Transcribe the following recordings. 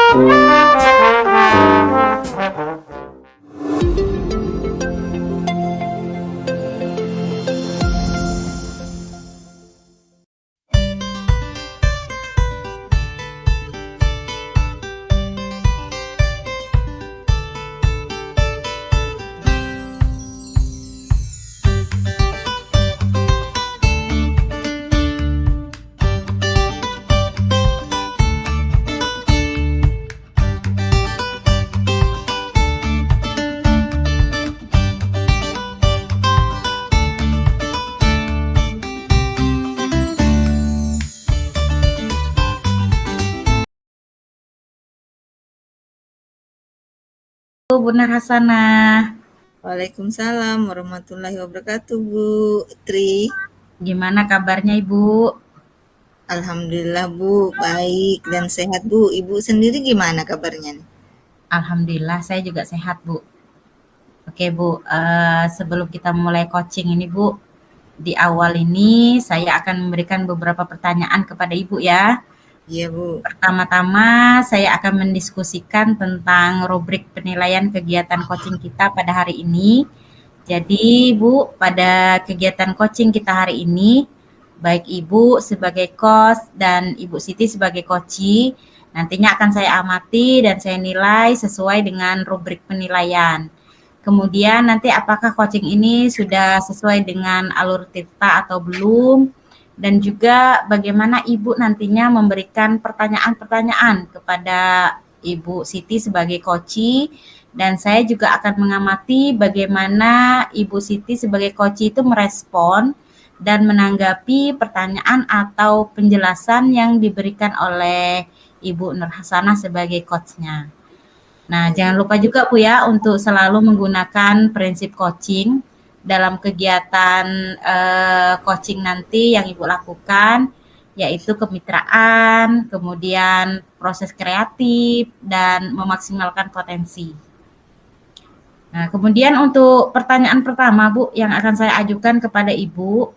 Bu Nur Hasanah. Waalaikumsalam warahmatullahi wabarakatuh, Bu Tri. Gimana kabarnya Ibu? Alhamdulillah, Bu, baik dan sehat, Bu. Ibu sendiri gimana kabarnya nih? Alhamdulillah saya juga sehat Bu. Oke Bu, sebelum kita mulai coaching ini Bu, di awal ini saya akan memberikan beberapa pertanyaan kepada Ibu ya. Iya, Bu. Pertama-tama saya akan mendiskusikan tentang rubrik penilaian kegiatan coaching kita pada hari ini. Jadi Bu, pada kegiatan coaching kita hari ini, baik Ibu sebagai coach dan Ibu Siti sebagai coachee, nantinya akan saya amati dan saya nilai sesuai dengan rubrik penilaian. Kemudian nanti apakah coaching ini sudah sesuai dengan alur tirta atau belum, dan juga bagaimana Ibu nantinya memberikan pertanyaan-pertanyaan kepada Ibu Siti sebagai coachee, dan saya juga akan mengamati bagaimana Ibu Siti sebagai coachee itu merespon dan menanggapi pertanyaan atau penjelasan yang diberikan oleh Ibu Nur Hasanah sebagai coach-nya. Nah, jangan lupa juga Bu ya untuk selalu menggunakan prinsip coaching dalam kegiatan coaching nanti yang Ibu lakukan, yaitu kemitraan, kemudian proses kreatif, dan memaksimalkan potensi. Nah, kemudian untuk pertanyaan pertama Bu yang akan saya ajukan kepada Ibu,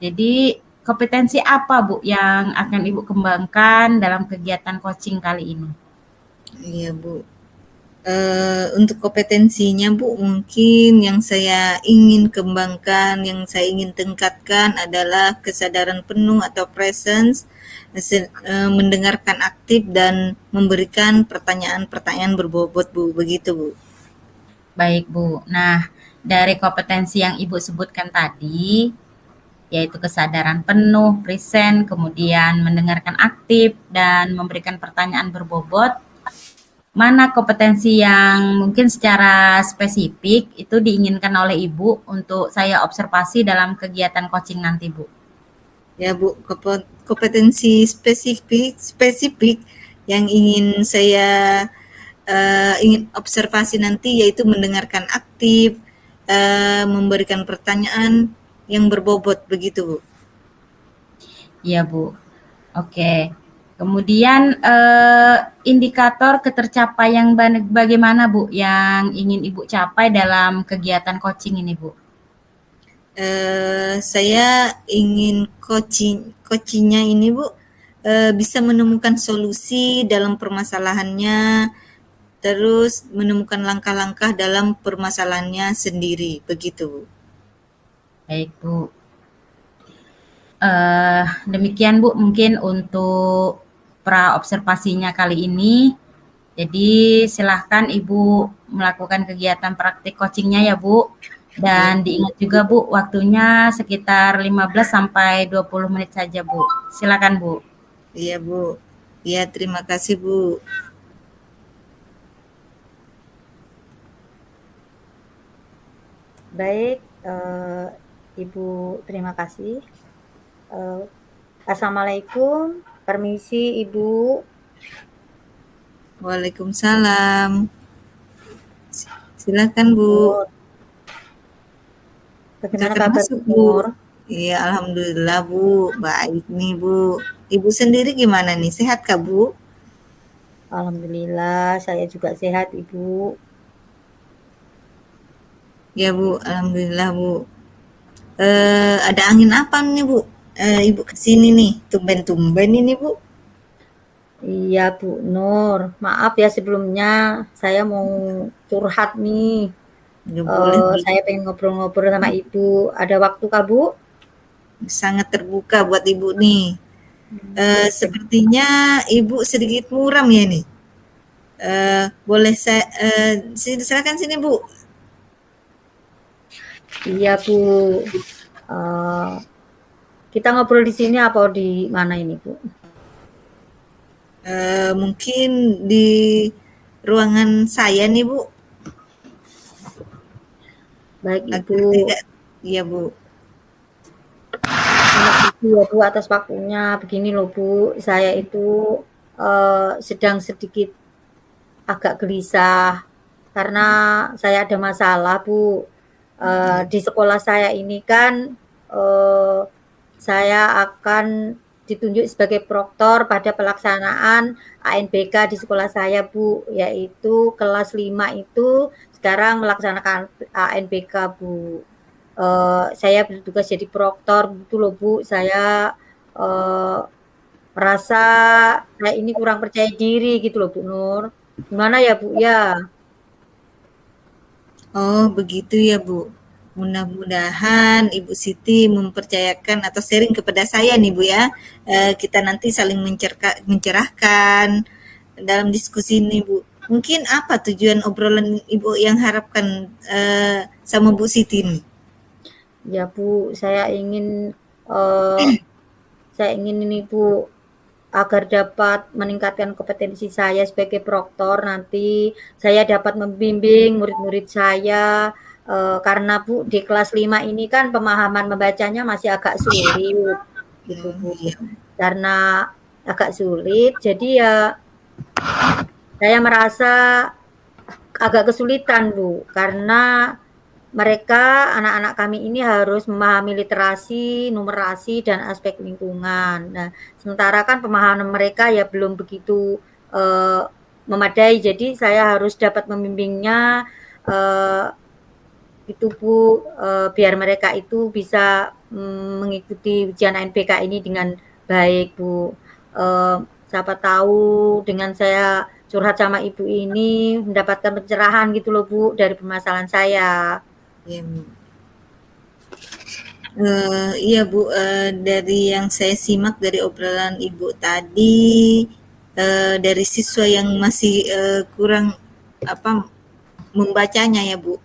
jadi kompetensi apa Bu yang akan Ibu kembangkan dalam kegiatan coaching kali ini? Iya, Bu. Untuk kompetensinya, Bu, mungkin yang saya ingin kembangkan, yang saya ingin tingkatkan adalah kesadaran penuh atau presence, mendengarkan aktif dan memberikan pertanyaan-pertanyaan berbobot, Bu. Begitu, Bu. Baik Bu, nah dari kompetensi yang Ibu sebutkan tadi, yaitu kesadaran penuh, present, kemudian mendengarkan aktif, dan memberikan pertanyaan berbobot, mana kompetensi yang mungkin secara spesifik itu diinginkan oleh Ibu untuk saya observasi dalam kegiatan coaching nanti, Bu? Ya, Bu, kompetensi spesifik yang ingin saya ingin observasi nanti yaitu mendengarkan aktif, memberikan pertanyaan yang berbobot, begitu, Bu. Iya, Bu. Oke. Kemudian indikator ketercapaian bagaimana Bu yang ingin Ibu capai dalam kegiatan coaching ini Bu? Saya ingin coachingnya ini, Bu, bisa menemukan solusi dalam permasalahannya, terus menemukan langkah-langkah dalam permasalahannya sendiri, begitu, Bu. Baik Bu. Demikian Bu mungkin untuk pra observasinya kali ini. Jadi silahkan Ibu melakukan kegiatan praktik coachingnya ya Bu. Dan diingat juga Bu, waktunya sekitar 15 sampai 20 menit saja Bu. Silakan Bu. Iya, Bu. Iya, terima kasih, Bu. Baik, Ibu terima kasih. Assalamualaikum, permisi Ibu. Waalaikumsalam. Silakan, Bu. Bagaimana Silakan kabar masuk, Bu Bu. Nur? Iya, alhamdulillah, Bu. Baik nih, Bu. Ibu sendiri gimana nih? Sehat kah, Bu? Alhamdulillah, saya juga sehat Ibu. Ya, Bu. Alhamdulillah, Bu. Ada angin apa nih, Bu? Ibu kesini nih, tumben-tumben ini, Bu. Iya Bu Nur, maaf ya sebelumnya saya mau curhat nih. Nggak boleh, boleh. Saya pengen ngobrol-ngobrol sama Ibu. Ada waktu Kak Bu? Sangat terbuka buat Ibu nih. Sepertinya Ibu sedikit muram ya nih. Boleh saya silakan sini Bu. Iya Bu. Eh, kita ngobrol di sini apa di mana ini Bu? Mungkin di ruangan saya nih Bu. Baik Agar Ibu. tidak, iya Bu. Terima kasih ya Bu atas waktunya. Begini loh Bu, saya itu sedang sedikit agak gelisah karena saya ada masalah Bu. Iya. Di sekolah saya ini kan eh, saya akan ditunjuk sebagai proktor pada pelaksanaan ANBK di sekolah saya Bu, yaitu kelas 5 itu sekarang melaksanakan ANBK Bu. Saya bertugas jadi proktor gitu loh Bu. Saya eh, merasa saya ini kurang percaya diri gitu loh Bu Nur. Gimana ya Bu ya? Oh, begitu ya, Bu. Mudah-mudahan Ibu Siti mempercayakan atau sharing kepada saya nih, Bu ya. Kita nanti saling mencerahkan dalam diskusi ini, Bu. Mungkin apa tujuan obrolan Ibu yang harapkan sama Bu Siti nih? Ya Bu, eh, saya ingin ini Bu agar dapat meningkatkan kompetensi saya sebagai proktor nanti saya dapat membimbing murid-murid saya karena Bu di kelas 5 ini kan pemahaman membacanya masih agak sulit gitu Oh, Bu. iya. Karena agak sulit jadi ya saya merasa agak kesulitan Bu karena mereka anak-anak kami ini harus memahami literasi, numerasi dan aspek lingkungan. Nah, sementara kan pemahaman mereka ya belum begitu uh, memadai. Jadi saya harus dapat membimbingnya uh, itu Bu biar mereka itu bisa mengikuti ujian ANBK ini dengan baik Bu. Siapa tahu dengan saya curhat sama ibu ini mendapatkan pencerahan gitu loh Bu dari permasalahan saya. Iya, Bu. Iya Bu, dari yang saya simak dari obrolan Ibu tadi, dari siswa yang masih kurang apa membacanya ya Bu,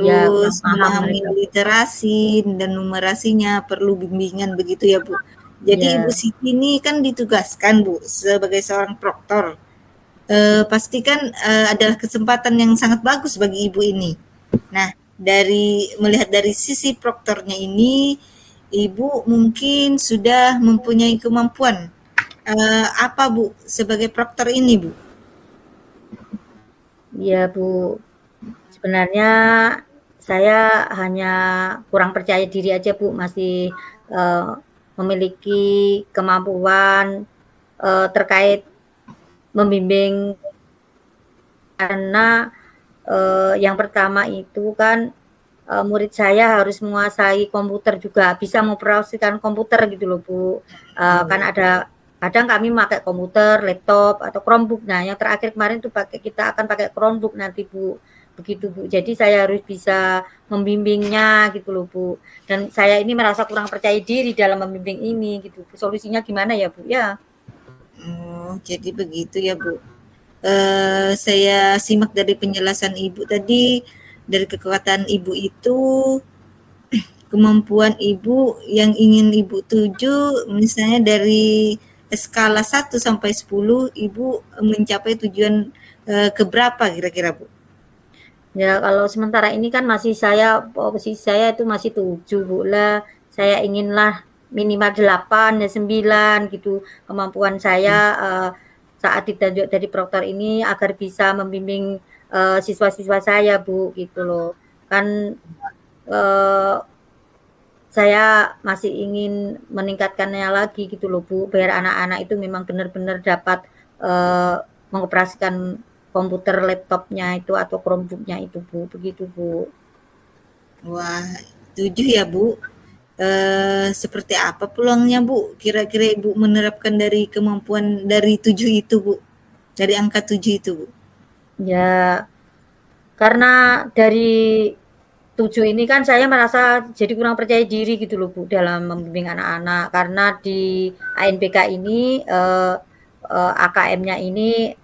Ya kurang terus paham memahami mereka. literasi dan numerasinya perlu bimbingan begitu ya Bu. Jadi Ibu Ya, Siti ini kan ditugaskan Bu sebagai seorang proktor. Pastikan adalah kesempatan yang sangat bagus bagi Ibu ini. Nah, melihat dari sisi proktornya ini, Ibu mungkin sudah mempunyai kemampuan apa Bu sebagai proktor ini Bu? ya Bu. Sebenarnya saya hanya kurang percaya diri aja Bu, masih memiliki kemampuan terkait membimbing karena yang pertama itu kan murid saya harus menguasai komputer juga, bisa mengoperasikan komputer gitu loh Bu. Kan Oh, ada kadang kami pakai komputer, laptop atau Chromebook. Nah, yang terakhir kemarin tuh kita akan pakai Chromebook nanti Bu. Begitu Bu. Jadi saya harus bisa membimbingnya gitu loh Bu. Dan saya ini merasa kurang percaya diri dalam membimbing ini gitu. Solusinya gimana ya Bu? Ya. oh, jadi begitu ya Bu. Saya simak dari penjelasan Ibu tadi, dari kekuatan Ibu itu kemampuan Ibu yang ingin Ibu tuju misalnya dari skala 1 sampai 10 Ibu mencapai tujuan ke berapa kira-kira Bu? Ya kalau sementara ini kan posisi saya itu masih 7 Bu lah. Saya inginlah minimal 8 ya 9 gitu kemampuan saya saat ditunjuk dari proktor ini agar bisa membimbing siswa-siswa saya Bu gitu loh. Kan eh, saya masih ingin meningkatkannya lagi gitu loh Bu, biar anak-anak itu memang benar-benar dapat mengoperasikan komputer laptopnya itu atau Chromebooknya itu Bu, begitu Bu. Wah, 7 ya Bu. seperti apa peluangnya Bu? Kira-kira Ibu menerapkan dari kemampuan dari 7 itu Bu? Dari angka 7 itu Bu? Ya, karena dari 7 ini kan saya merasa jadi kurang percaya diri gitu loh Bu dalam membimbing anak-anak karena di ANBK ini AKM-nya ini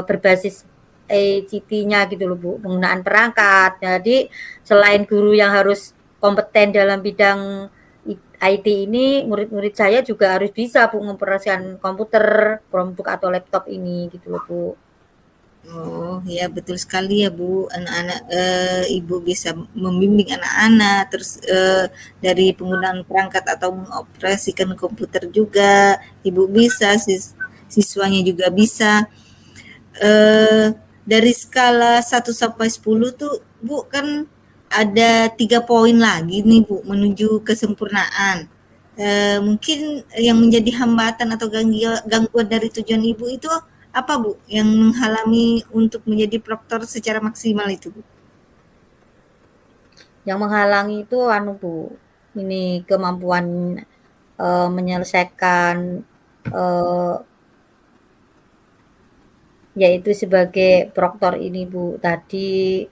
berbasis ICT-nya gitu loh Bu, penggunaan perangkat. Jadi selain guru yang harus kompeten dalam bidang IT ini, murid-murid saya juga harus bisa Bu mengoperasikan komputer, Chromebook atau laptop ini gitu loh Bu. Oh, ya betul sekali ya Bu, anak-anak Ibu bisa membimbing anak-anak, terus dari penggunaan perangkat atau mengoperasikan komputer juga, Ibu bisa, siswanya juga bisa. Dari skala 1 sampai 10 tuh Bu kan ada 3 poin lagi nih Bu menuju kesempurnaan. Mungkin yang menjadi hambatan atau gangguan dari tujuan Ibu itu apa Bu yang menghalangi untuk menjadi proktor secara maksimal itu Bu? Yang menghalangi itu anu Bu, ini kemampuan menyelesaikan yaitu sebagai proktor ini Bu tadi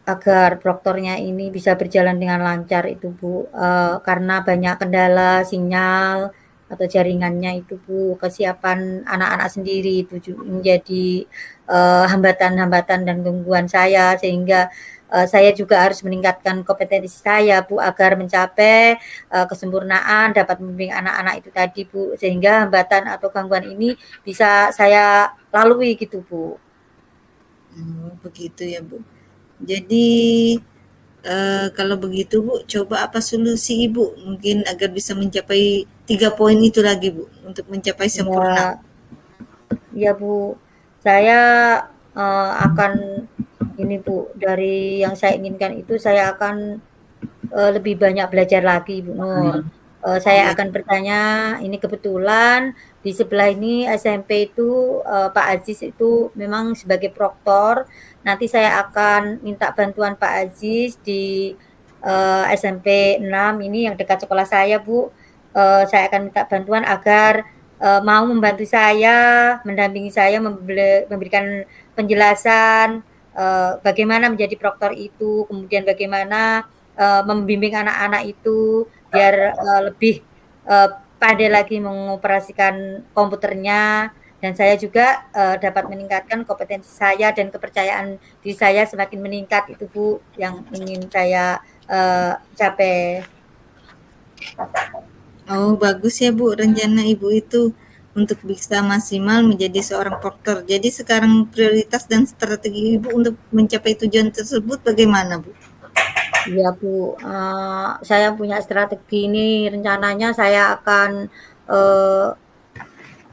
agar proktornya ini bisa berjalan dengan lancar itu Bu, karena banyak kendala sinyal atau jaringannya itu Bu, kesiapan anak-anak sendiri itu menjadi hambatan-hambatan dan gangguan saya sehingga saya juga harus meningkatkan kompetensi saya Bu agar mencapai kesempurnaan dapat membimbing anak-anak itu tadi Bu, sehingga hambatan atau gangguan ini bisa saya lalui gitu Bu. Oh, begitu ya Bu. Jadi kalau begitu Bu, coba apa solusi Ibu mungkin agar bisa mencapai 3 poin itu lagi Bu untuk mencapai sempurna? Ya, ya Bu, saya akan ini Bu, dari yang saya inginkan itu saya akan lebih banyak belajar lagi Bu Nur. Saya Iya. akan bertanya, ini kebetulan di sebelah ini SMP itu Pak Aziz itu memang sebagai proktor. Nanti saya akan minta bantuan Pak Aziz di SMP 6 ini yang dekat sekolah saya Bu. Saya akan minta bantuan agar mau membantu saya, mendampingi saya, memberikan penjelasan bagaimana menjadi proktor itu, kemudian bagaimana membimbing anak-anak itu biar lebih pandai lagi mengoperasikan komputernya dan saya juga dapat meningkatkan kompetensi saya dan kepercayaan diri saya semakin meningkat itu Bu yang ingin saya capai. Oh, bagus ya Bu rencana Ibu itu untuk bisa maksimal menjadi seorang proktor. Jadi sekarang prioritas dan strategi Ibu untuk mencapai tujuan tersebut bagaimana Bu? Iya Bu, saya punya strategi ini rencananya saya akan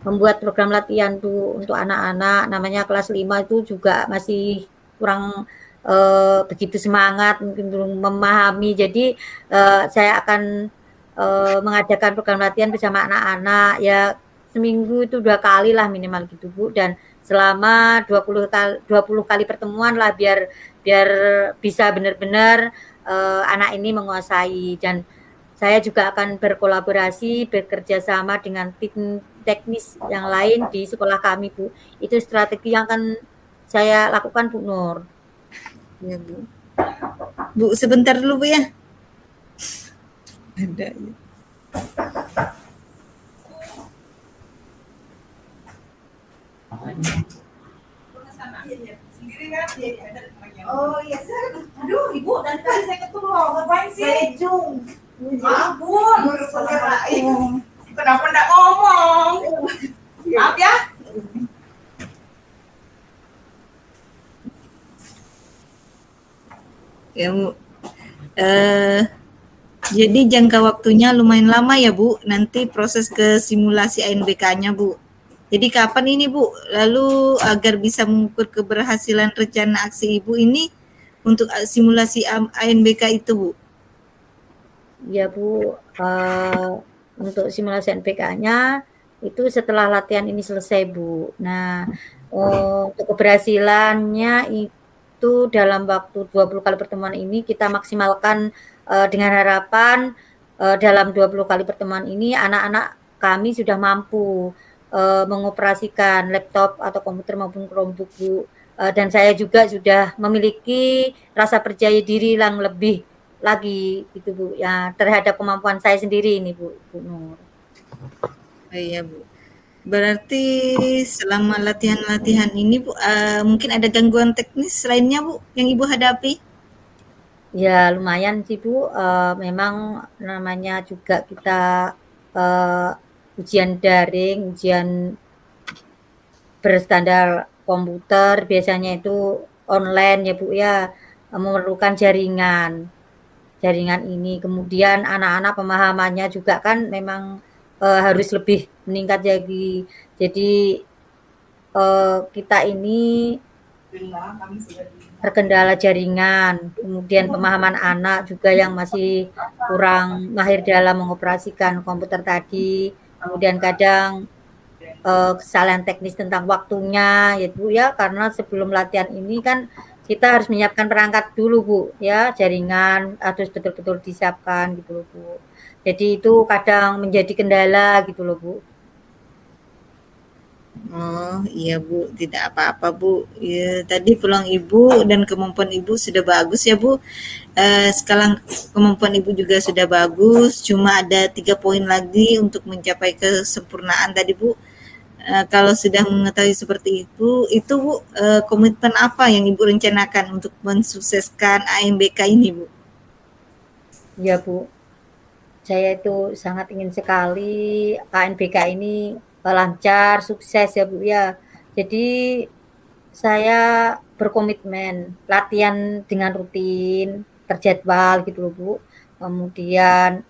membuat program latihan tuh untuk anak-anak namanya kelas 5 itu juga masih kurang begitu semangat mungkin belum memahami jadi saya akan mengadakan program latihan bersama anak-anak ya seminggu itu 2 kali lah minimal gitu Bu dan selama 20 kali pertemuan lah biar biar bisa benar-benar anak ini menguasai dan saya juga akan berkolaborasi, bekerja sama dengan tim teknis yang lain di sekolah kami, Bu. Itu strategi yang akan saya lakukan, Bu Nur. Ya Bu. Bu sebentar dulu Bu ya. Ada ya. Oh iya, saya, aduh ibu dari tadi saya ketemu ngapain sih? Sejung. Maaf bu, kenapa enggak ngomong? Maaf ya. Ya Bu. Jadi jangka waktunya lumayan lama ya Bu, nanti proses ke simulasi ANBK-nya Bu. Jadi kapan ini Bu? Lalu agar bisa mengukur keberhasilan rencana aksi Ibu ini untuk simulasi ANBK itu Bu? Ya Bu, untuk simulasi NPK-nya itu setelah latihan ini selesai Bu. Nah, untuk keberhasilannya itu dalam waktu 20 kali pertemuan ini kita maksimalkan dengan harapan dalam 20 kali pertemuan ini anak-anak kami sudah mampu mengoperasikan laptop atau komputer maupun Chromebook, Bu. Dan saya juga sudah memiliki rasa percaya diri yang lebih lagi gitu, Bu, ya terhadap kemampuan saya sendiri ini, Bu Nur. Oh, iya, Bu. Berarti selama latihan-latihan ini, Bu, mungkin ada gangguan teknis lainnya, Bu, yang Ibu hadapi? Ya lumayan sih, Bu, memang namanya juga kita ujian daring, ujian berstandar komputer biasanya itu online ya, Bu, ya, memerlukan jaringan ini. Kemudian anak-anak pemahamannya juga kan memang harus lebih meningkat lagi. Jadi kita ini terkendala jaringan, kemudian pemahaman anak juga yang masih kurang mahir dalam mengoperasikan komputer tadi. Kemudian kadang kesalahan teknis tentang waktunya ya, Bu, ya, karena sebelum latihan ini kan kita harus menyiapkan perangkat dulu, Bu, ya, jaringan harus betul-betul disiapkan gitu loh, Bu. Jadi itu kadang menjadi kendala gitu loh, Bu. Oh, iya, Bu, tidak apa-apa, Bu. Ya, tadi peluang Ibu dan kemampuan Ibu sudah bagus ya, Bu. Sekarang kemampuan Ibu juga sudah bagus, cuma ada 3 poin lagi untuk mencapai kesempurnaan tadi, Bu. Kalau sudah mengetahui seperti itu Bu, komitmen apa yang Ibu rencanakan untuk mensukseskan AMBK ini, Bu? Ya, Bu. Saya itu sangat ingin sekali ANBK ini lancar, sukses ya, Bu, ya. Jadi saya berkomitmen latihan dengan rutin, terjadwal gitu loh, Bu. Kemudian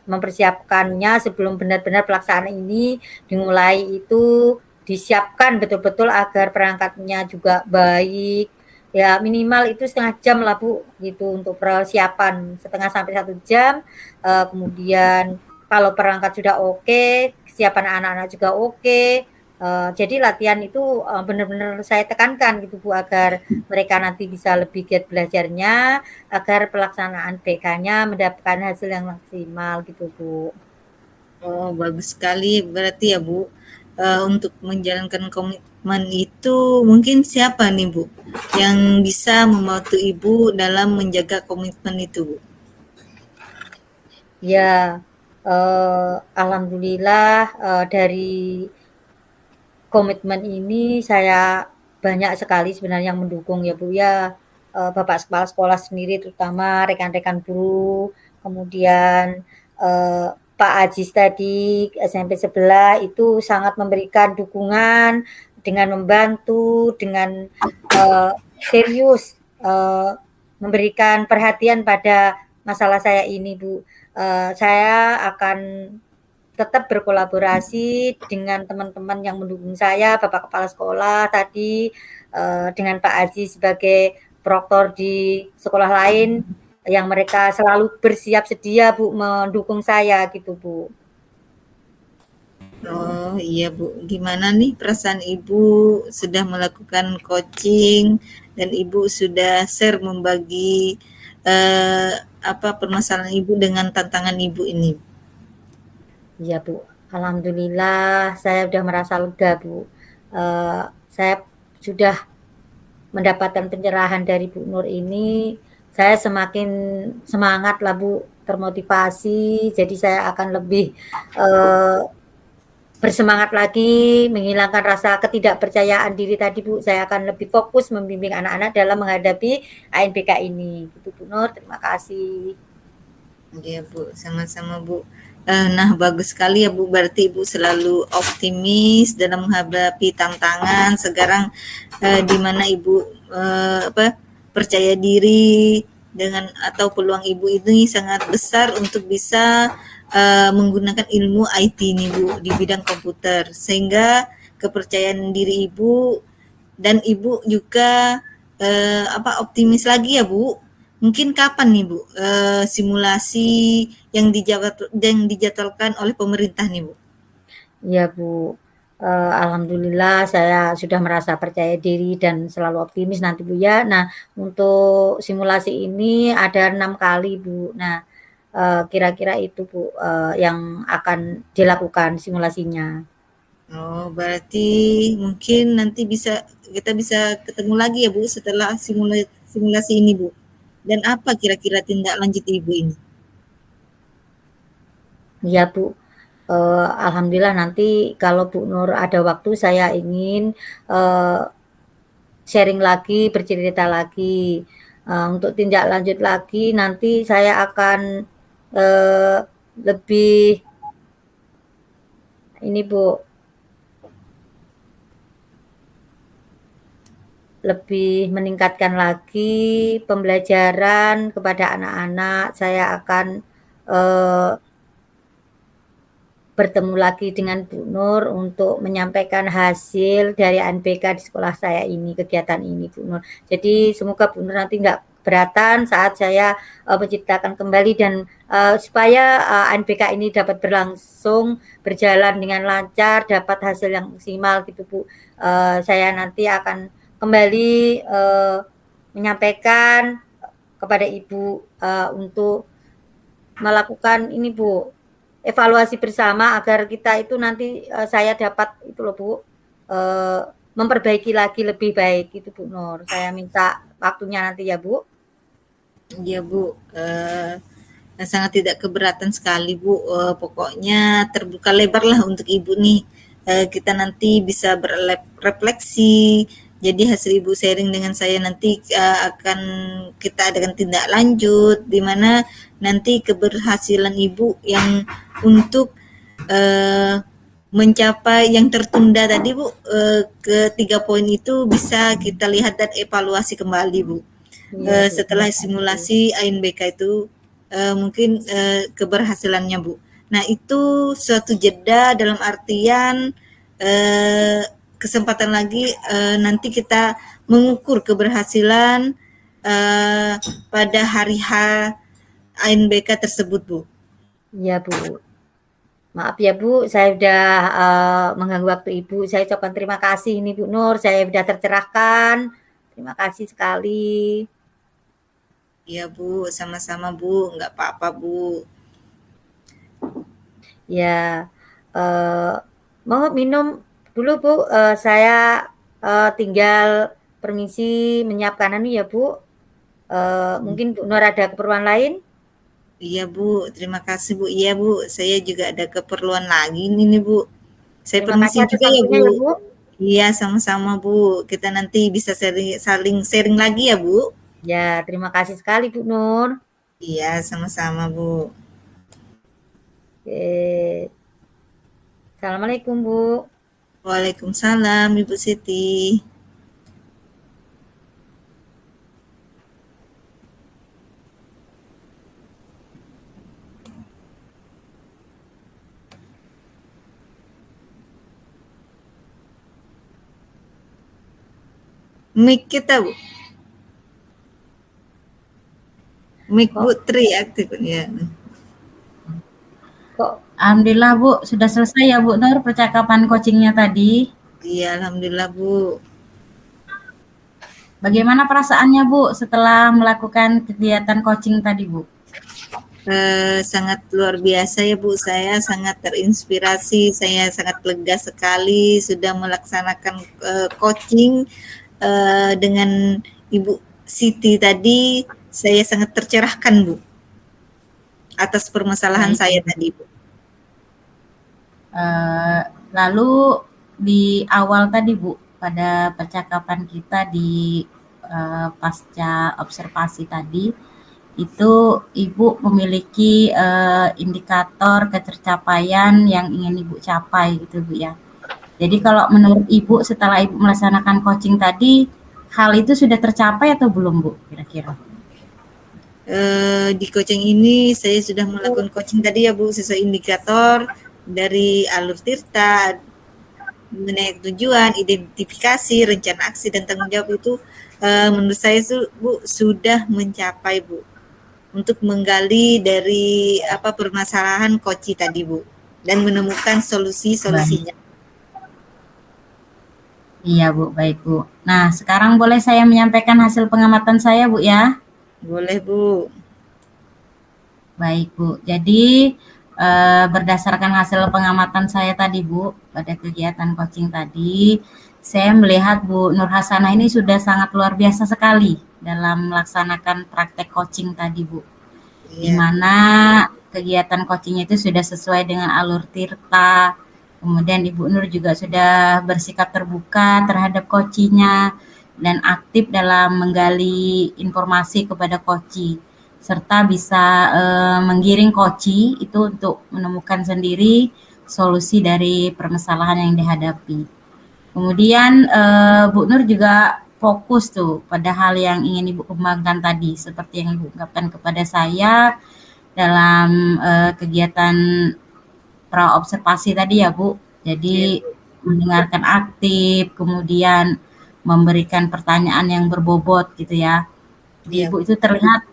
mempersiapkannya sebelum benar-benar pelaksanaan ini dimulai itu disiapkan betul-betul agar perangkatnya juga baik. Ya minimal itu setengah jam lah, Bu, gitu untuk persiapan setengah sampai 1 jam. Kemudian kalau perangkat sudah oke, kesiapan anak-anak juga oke. Jadi latihan itu benar-benar saya tekankan gitu, Bu, agar mereka nanti bisa lebih giat belajarnya, agar pelaksanaan BK-nya mendapatkan hasil yang maksimal gitu, Bu. Oh, bagus sekali berarti ya, Bu. Untuk menjalankan komitmen itu mungkin siapa nih, Bu, yang bisa membantu Ibu dalam menjaga komitmen itu, Bu? Ya, alhamdulillah dari komitmen ini saya banyak sekali sebenarnya yang mendukung ya, Bu, ya. Bapak kepala sekolah sendiri terutama rekan-rekan guru, kemudian Pak Ajis tadi SMP sebelah itu sangat memberikan dukungan dengan membantu, dengan serius memberikan perhatian pada masalah saya ini, Bu. Saya akan tetap berkolaborasi dengan teman-teman yang mendukung saya, Bapak Kepala Sekolah tadi, dengan Pak Aji sebagai proktor di sekolah lain, yang mereka selalu bersiap sedia, Bu, mendukung saya gitu, Bu. Oh, iya, Bu. Gimana nih perasaan Ibu sudah melakukan coaching dan Ibu sudah share membagi apa permasalahan Ibu dengan tantangan Ibu ini? Iya, Bu. Alhamdulillah saya sudah merasa lega, Bu. Saya sudah mendapatkan pencerahan dari Bu Nur ini, saya semakin semangat lah, Bu, termotivasi. Jadi saya akan lebih bersemangat lagi, menghilangkan rasa ketidakpercayaan diri tadi, Bu. Saya akan lebih fokus membimbing anak-anak dalam menghadapi ANBK ini. Gitu, Bu Nur. Terima kasih. Iya, Bu, sama-sama, Bu. Nah, bagus sekali ya, Bu. Berarti Ibu selalu optimis dalam menghadapi tantangan. Sekarang di mana Ibu percaya diri dengan atau peluang Ibu ini sangat besar untuk bisa menggunakan ilmu IT nih, Bu, di bidang komputer. Sehingga kepercayaan diri Ibu dan Ibu juga optimis lagi ya, Bu. Mungkin kapan nih, Bu, simulasi yang dijadwalkan oleh pemerintah nih, Bu? Iya, Bu. Alhamdulillah saya sudah merasa percaya diri dan selalu optimis nanti Bu ya. Nah, untuk simulasi ini ada 6 kali Bu. Nah, kira-kira itu Bu, yang akan dilakukan simulasinya. Oh, berarti mungkin nanti kita bisa ketemu lagi ya Bu setelah simulasi ini Bu. Dan apa kira-kira tindak lanjut Ibu ini? Iya Bu, alhamdulillah nanti kalau Bu Nur ada waktu saya ingin, sharing lagi, bercerita lagi. Untuk tindak lanjut lagi nanti saya akan, lebih ini Bu, lebih meningkatkan lagi pembelajaran kepada anak-anak. Saya akan, bertemu lagi dengan Bu Nur untuk menyampaikan hasil dari UNBK di sekolah saya ini, kegiatan ini Bu Nur. Jadi semoga Bu Nur nanti nggak keberatan saat saya, menciptakan kembali dan, supaya, UNBK ini dapat berlangsung, berjalan dengan lancar, dapat hasil yang maksimal gitu Bu. Saya nanti akan kembali, menyampaikan kepada Ibu, untuk melakukan ini Bu, evaluasi bersama agar kita itu nanti, saya dapat itu loh Bu, memperbaiki lagi lebih baik gitu Bu Nur. Saya minta waktunya nanti ya Bu. Iya Bu, sangat tidak keberatan sekali Bu, pokoknya terbuka lebar lah untuk Ibu nih, kita nanti bisa berefleksi, jadi hasil Ibu sharing dengan saya nanti akan kita adakan tindak lanjut, di mana nanti keberhasilan Ibu yang untuk mencapai yang tertunda tadi Bu, ke 3 poin itu bisa kita lihat dan evaluasi kembali Bu. Iya Bu. Setelah simulasi UNBK itu mungkin keberhasilannya Bu. Nah itu suatu jeda dalam artian kesempatan lagi nanti kita mengukur keberhasilan pada hari H UNBK tersebut Bu. Iya Bu. Maaf ya Bu, saya udah, mengganggu waktu Ibu. Saya ucapkan terima kasih ini Bu Nur, saya udah tercerahkan. Terima kasih sekali. Iya Bu, sama-sama Bu, nggak apa-apa Bu. Ya, mau minum dulu Bu, saya, tinggal permisi menyiapkan anu ya Bu. Mungkin Bu Nur ada keperluan lain? Iya Bu, terima kasih Bu. Iya Bu, saya juga ada keperluan lagi nih Bu. Saya Terima permisi kasih atas juga ya waktunya Bu. ya Bu. Iya, sama-sama Bu. Kita nanti bisa saling sharing lagi ya Bu. Ya, terima kasih sekali Bu Nur. Iya, sama-sama Bu. Oke. Assalamualaikum Bu. Waalaikumsalam Ibu Siti. Mic kita Bu. Mic Bu Tri aktif ya. Kok Alhamdulillah Bu, sudah selesai ya Bu Nur percakapan coachingnya tadi. Iya, alhamdulillah Bu. Bagaimana perasaannya Bu setelah melakukan kegiatan coaching tadi Bu? Sangat luar biasa ya Bu, saya sangat terinspirasi, saya sangat lega sekali sudah melaksanakan coaching dengan Ibu Siti tadi, saya sangat tercerahkan Bu atas permasalahan saya tadi Bu. Lalu di awal tadi Bu, pada percakapan kita di pasca observasi tadi, itu Ibu memiliki indikator ketercapaian yang ingin Ibu capai gitu Bu ya. Jadi kalau menurut Ibu setelah Ibu melaksanakan coaching tadi, hal itu sudah tercapai atau belum Bu kira-kira? Di coaching ini saya sudah melakukan coaching tadi ya Bu, sesuai indikator dari alur tirta, mengenai tujuan, identifikasi, rencana aksi dan tanggung jawab itu menurut saya Bu sudah mencapai Bu untuk menggali dari apa permasalahan koci tadi Bu dan menemukan solusinya. Iya Bu, baik Bu. Nah, sekarang boleh saya menyampaikan hasil pengamatan saya Bu ya? Boleh Bu. Baik Bu, jadi berdasarkan hasil pengamatan saya tadi Bu, pada kegiatan coaching tadi, saya melihat Bu Nur Hasanah ini sudah sangat luar biasa sekali dalam melaksanakan praktek coaching tadi Bu. Di Iya, mana kegiatan coaching itu sudah sesuai dengan alur Tirta. Kemudian Ibu Nur juga sudah bersikap terbuka terhadap coachingnya dan aktif dalam menggali informasi kepada coaching serta bisa menggiring coaching itu untuk menemukan sendiri solusi dari permasalahan yang dihadapi. Kemudian Bu Nur juga fokus tuh pada hal yang ingin Ibu kembangkan tadi, seperti yang Ibu ungkapkan kepada saya dalam kegiatan praobservasi tadi ya Bu. iya, Jadi mendengarkan aktif, kemudian memberikan pertanyaan yang berbobot gitu ya. Jadi iya, Ibu itu terlihat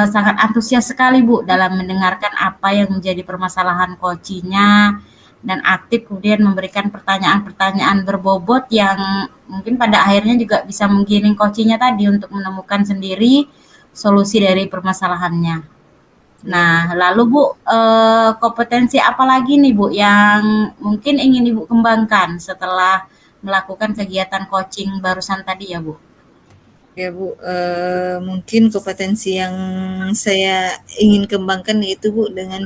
sangat antusias sekali Bu dalam mendengarkan apa yang menjadi permasalahan coaching-nya dan aktif kemudian memberikan pertanyaan-pertanyaan berbobot yang mungkin pada akhirnya juga bisa menggiring coaching-nya tadi untuk menemukan sendiri solusi dari permasalahannya. iya Bu. Nah, lalu Bu, kompetensi apa lagi nih Bu yang mungkin ingin Ibu kembangkan setelah melakukan kegiatan coaching barusan tadi ya Bu? Ya Bu, mungkin kompetensi yang saya ingin kembangkan yaitu Bu dengan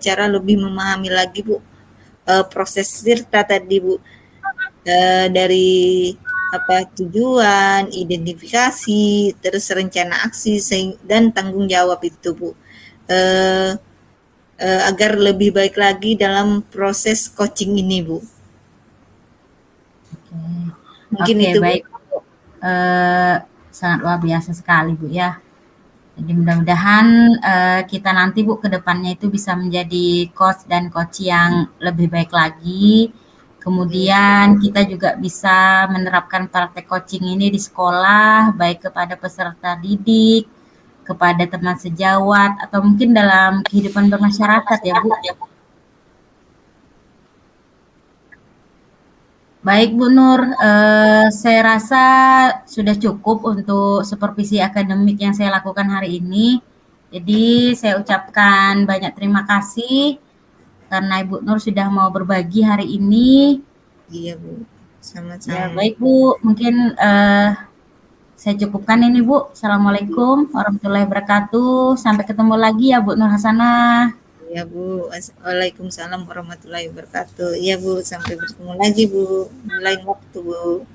cara lebih memahami lagi Bu proses Tirta tadi Bu, dari apa tujuan, identifikasi, terus rencana aksi dan tanggung jawab itu Bu, eh, agar lebih baik lagi dalam proses coaching ini Bu. Mungkin Oke, itu Bu. baik Bu. Sangat luar biasa sekali Bu ya. Jadi mudah-mudahan kita nanti Bu ke depannya itu bisa menjadi coach dan coach yang lebih baik lagi. Iya, Kemudian kita juga bisa menerapkan praktek coaching ini di sekolah, baik kepada peserta didik, kepada teman sejawat, atau mungkin dalam kehidupan bermasyarakat ya Bu. Baik Bu Nur, saya rasa sudah cukup untuk supervisi akademik yang saya lakukan hari ini. Jadi saya ucapkan banyak terima kasih karena Ibu Nur sudah mau berbagi hari ini. iya Bu. Ya Sama-sama. baik Bu, mungkin saya cukupkan ini Bu. Assalamualaikum warahmatullahi wabarakatuh. Sampai ketemu lagi ya Bu Nur Hasanah. Iya Bu, waalaikumsalam warahmatullahi wabarakatuh. Iya Bu, sampai bertemu lagi Bu, lain waktu Bu.